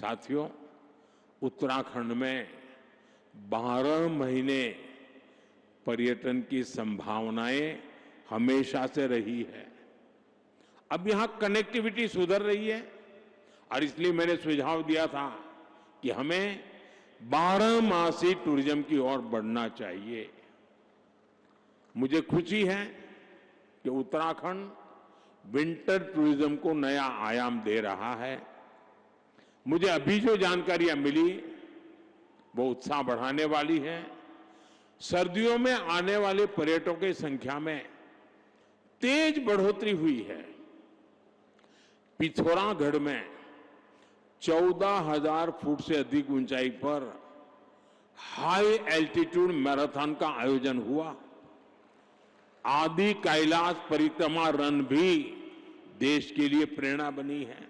साथियों, उत्तराखंड में 12 महीने पर्यटन की संभावनाएं हमेशा से रही है। अब यहां कनेक्टिविटी सुधर रही है और इसलिए मैंने सुझाव दिया था कि हमें 12 मासी टूरिज्म की ओर बढ़ना चाहिए। मुझे खुशी है कि उत्तराखंड विंटर टूरिज्म को नया आयाम दे रहा है। मुझे अभी जो जानकारियां मिली वो उत्साह बढ़ाने वाली है। सर्दियों में आने वाले पर्यटकों की संख्या में तेज बढ़ोतरी हुई है। पिथौरागढ़ में 14,000 फुट से अधिक ऊंचाई पर हाई एल्टीट्यूड मैराथन का आयोजन हुआ। आदि कैलाश परिक्रमा रन भी देश के लिए प्रेरणा बनी है।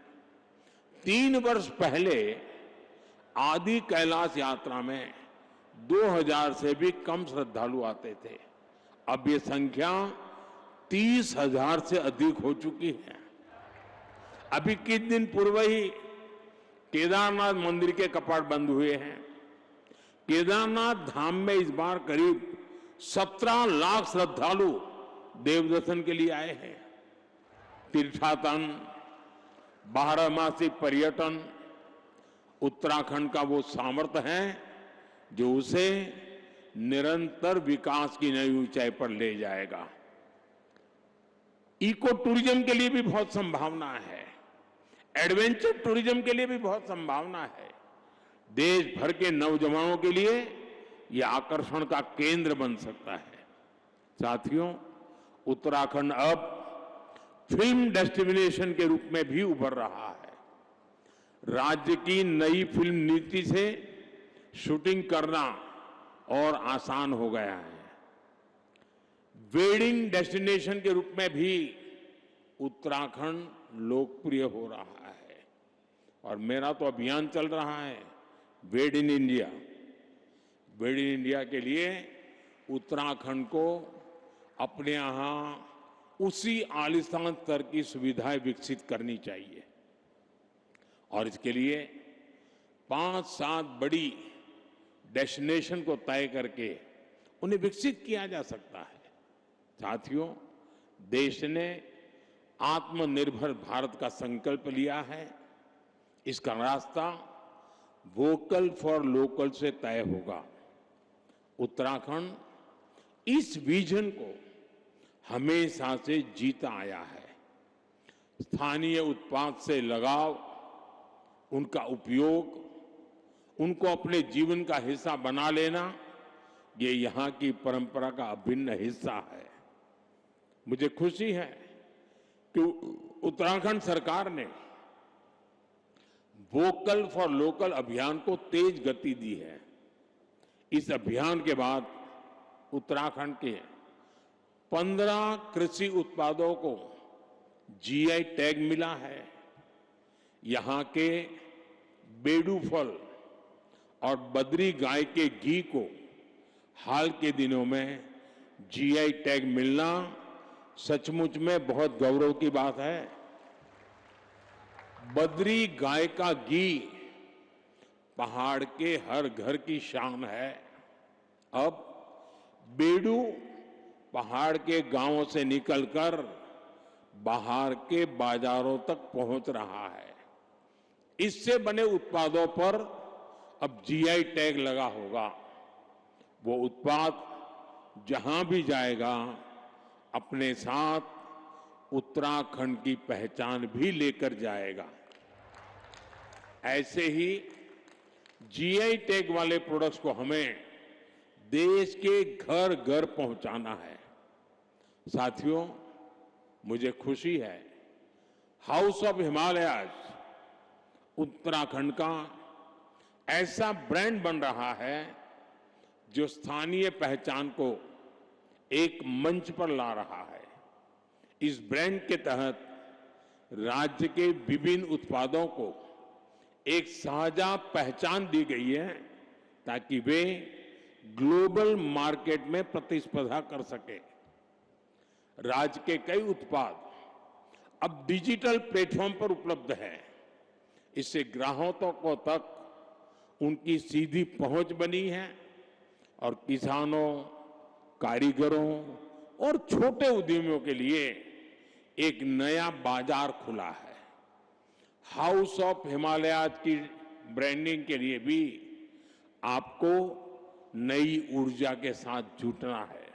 3 वर्ष पहले आदि कैलाश यात्रा में 2,000 से भी कम श्रद्धालु आते थे। अब ये संख्या 30,000 से अधिक हो चुकी है। अभी कुछ दिन पूर्व ही केदारनाथ मंदिर के कपाट बंद हुए हैं। केदारनाथ धाम में इस बार करीब 17 लाख श्रद्धालु देव दर्शन के लिए आए हैं। तीर्थाटन, 12मासी पर्यटन उत्तराखंड का वो सामर्थ्य है जो उसे निरंतर विकास की नई ऊंचाई पर ले जाएगा। इको टूरिज्म के लिए भी बहुत संभावना है। एडवेंचर टूरिज्म के लिए भी बहुत संभावना है। देश भर के नौजवानों के लिए यह आकर्षण का केंद्र बन सकता है। साथियों, उत्तराखंड अब फिल्म डेस्टिनेशन के रूप में भी उभर रहा है। राज्य की नई फिल्म नीति से शूटिंग करना और आसान हो गया है। वेडिंग डेस्टिनेशन के रूप में भी उत्तराखंड लोकप्रिय हो रहा है और मेरा तो अभियान चल रहा है वेड in India. Wade in India के लिए उत्तराखंड को अपने यहां उसी आलिशान स्तर की सुविधाएं विकसित करनी चाहिए और इसके लिए 5-7 बड़ी डेस्टिनेशन को तय करके उन्हें विकसित किया जा सकता है। साथियों, देश ने आत्मनिर्भर भारत का संकल्प लिया है। इसका रास्ता वोकल फॉर लोकल से तय होगा। उत्तराखंड इस विजन को हमेशा से जीता आया है। स्थानीय उत्पाद से लगाव, उनका उपयोग, उनको अपने जीवन का हिस्सा बना लेना, ये यहां की परंपरा का अभिन्न हिस्सा है। मुझे खुशी है कि उत्तराखंड सरकार ने वोकल फॉर लोकल अभियान को तेज गति दी है। इस अभियान के बाद उत्तराखंड के 15 कृषि उत्पादों को जीआई टैग मिला है। यहां के बेडू फल और बद्री गाय के घी को हाल के दिनों में जीआई टैग मिलना सचमुच में बहुत गौरव की बात है। बद्री गाय का घी पहाड़ के हर घर की शान है। अब बेडू पहाड़ के गांवों से निकलकर बाहर के बाजारों तक पहुंच रहा है। इससे बने उत्पादों पर अब जीआई टैग लगा होगा। वो उत्पाद जहां भी जाएगा अपने साथ उत्तराखंड की पहचान भी लेकर जाएगा। ऐसे ही जीआई टैग वाले प्रोडक्ट्स को हमें देश के घर घर पहुंचाना है। साथियों, मुझे खुशी है हाउस ऑफ हिमालयाज उत्तराखंड का ऐसा ब्रांड बन रहा है जो स्थानीय पहचान को एक मंच पर ला रहा है। इस ब्रांड के तहत राज्य के विभिन्न उत्पादों को एक साझा पहचान दी गई है ताकि वे ग्लोबल मार्केट में प्रतिस्पर्धा कर सके। राज्य के कई उत्पाद अब डिजिटल प्लेटफॉर्म पर उपलब्ध हैं। इससे ग्राहकों तक उनकी सीधी पहुंच बनी है और किसानों, कारीगरों और छोटे उद्यमियों के लिए एक नया बाजार खुला है। हाउस ऑफ हिमालयाज की ब्रांडिंग के लिए भी आपको नई ऊर्जा के साथ जुटना है।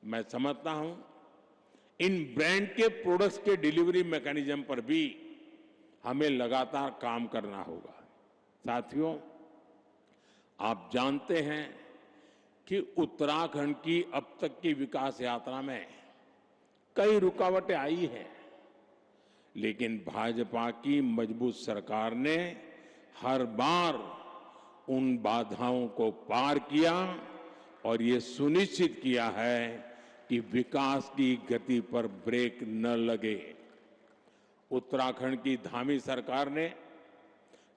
मैं समझता हूं इन ब्रांड के प्रोडक्ट्स के डिलीवरी मैकेनिज्म पर भी हमें लगातार काम करना होगा। साथियों, आप जानते हैं कि उत्तराखंड की अब तक की विकास यात्रा में कई रुकावटें आई हैं, लेकिन भाजपा की मजबूत सरकार ने हर बार उन बाधाओं को पार किया और ये सुनिश्चित किया है कि विकास की गति पर ब्रेक न लगे। उत्तराखंड की धामी सरकार ने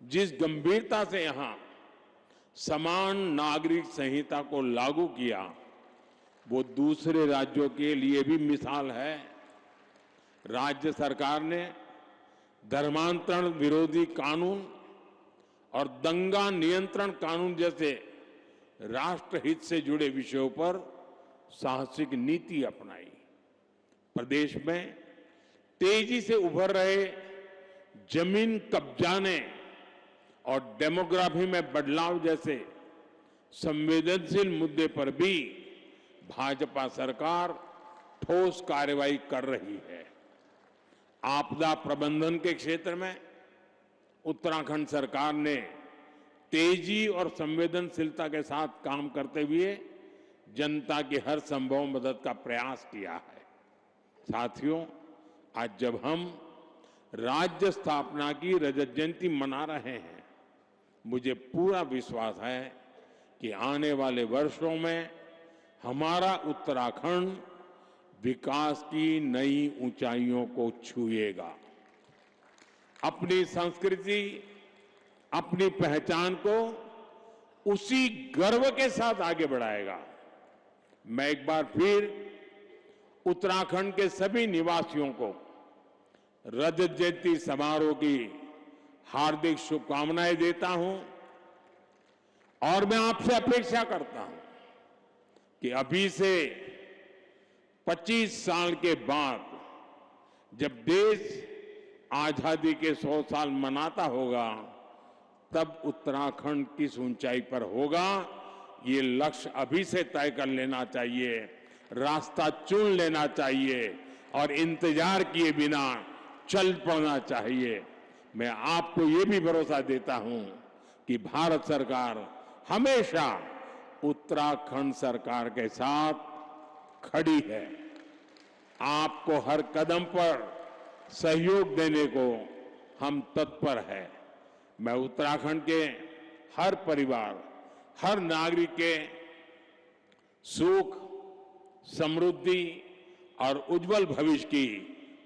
जिस गंभीरता से यहां समान नागरिक संहिता को लागू किया, वो दूसरे राज्यों के लिए भी मिसाल है। राज्य सरकार ने धर्मांतरण विरोधी कानून और दंगा नियंत्रण कानून जैसे राष्ट्रहित से जुड़े विषयों पर साहसिक नीति अपनाई। प्रदेश में तेजी से उभर रहे जमीन कब्जाने और डेमोग्राफी में बदलाव जैसे संवेदनशील मुद्दे पर भी भाजपा सरकार ठोस कार्रवाई कर रही है। आपदा प्रबंधन के क्षेत्र में उत्तराखंड सरकार ने तेजी और संवेदनशीलता के साथ काम करते हुए जनता की हर संभव मदद का प्रयास किया है। साथियों, आज जब हम राज्य स्थापना की रजत जयंती मना रहे हैं, मुझे पूरा विश्वास है कि आने वाले वर्षों में हमारा उत्तराखंड विकास की नई ऊंचाइयों को छुएगा, अपनी संस्कृति, अपनी पहचान को उसी गर्व के साथ आगे बढ़ाएगा। मैं एक बार फिर उत्तराखंड के सभी निवासियों को रजत जयंती समारोह की हार्दिक शुभकामनाएं देता हूं और मैं आपसे अपेक्षा करता हूं कि अभी से 25 साल के बाद जब देश आजादी के 100 साल मनाता होगा, तब उत्तराखंड किस ऊंचाई पर होगा, ये लक्ष्य अभी से तय कर लेना चाहिए, रास्ता चुन लेना चाहिए और इंतजार किए बिना चल पड़ना चाहिए। मैं आपको ये भी भरोसा देता हूं कि भारत सरकार हमेशा उत्तराखंड सरकार के साथ खड़ी है। आपको हर कदम पर सहयोग देने को हम तत्पर हैं। मैं उत्तराखंड के हर परिवार, हर नागरिक के सुख, समृद्धि और उज्जवल भविष्य की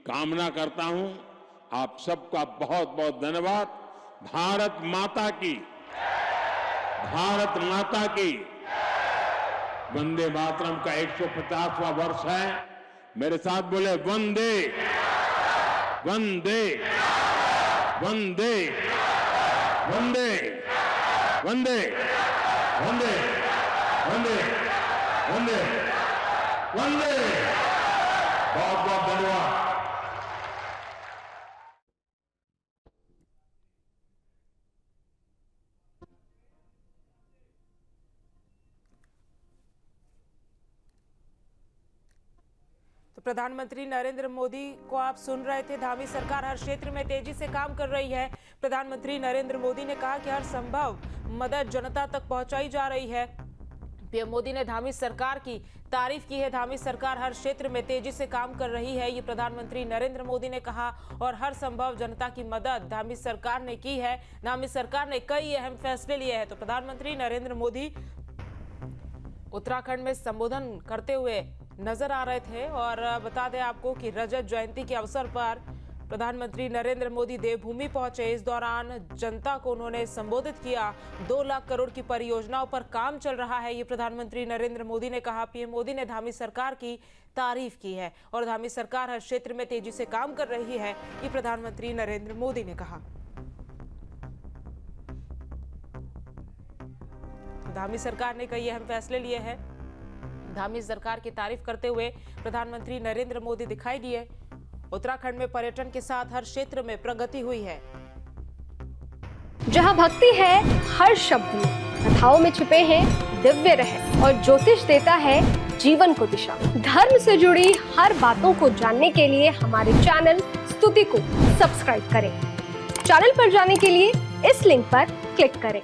कामना करता हूं। आप सबका बहुत बहुत धन्यवाद। भारत माता की, भारत माता की। वंदे मातरम का 150वां वर्ष है। मेरे साथ बोले वंदे वंदे वंदे वंदे वंदे वंदे वंदे वंदे वंदे। बहुत बहुत धन्यवाद। तो प्रधानमंत्री नरेंद्र मोदी को आप सुन रहे थे। धामी सरकार हर क्षेत्र में तेजी से काम कर रही है। प्रधानमंत्री नरेंद्र मोदी ने कहा कि हर संभव मदद जनता तक पहुंचाई जा रही है। पीएम मोदी ने धामी सरकार की तारीफ की है। धामी सरकार हर क्षेत्र में तेजी से काम कर रही है, ये प्रधानमंत्री नरेंद्र मोदी ने कहा। और हर संभव जनता की मदद धामी सरकार ने की है। धामी सरकार ने कई अहम फैसले लिए हैं। तो प्रधानमंत्री नरेंद्र मोदी उत्तराखंड में संबोधन करते हुए नजर आ रहे थे। और बता दें आपको कि रजत जयंती के अवसर पर प्रधानमंत्री नरेंद्र मोदी देवभूमि पहुंचे। इस दौरान जनता को उन्होंने संबोधित किया। 2 लाख करोड़ की परियोजनाओं पर काम चल रहा है, ये प्रधानमंत्री नरेंद्र मोदी ने कहा। पीएम मोदी ने धामी सरकार की तारीफ की है और धामी सरकार हर क्षेत्र में तेजी से काम कर रही है, ये प्रधानमंत्री नरेंद्र मोदी ने कहा। धामी सरकार ने कई अहम फैसले लिए हैं। धामी सरकार की तारीफ करते हुए प्रधानमंत्री नरेंद्र मोदी दिखाई दिए। उत्तराखंड में पर्यटन के साथ हर क्षेत्र में प्रगति हुई है। जहाँ भक्ति है हर शब्द में, कथाओं में छुपे हैं दिव्य रहस्य और ज्योतिष देता है जीवन को दिशा। धर्म से जुड़ी हर बातों को जानने के लिए हमारे चैनल स्तुति को सब्सक्राइब करें। चैनल पर जाने के लिए इस लिंक पर क्लिक करें।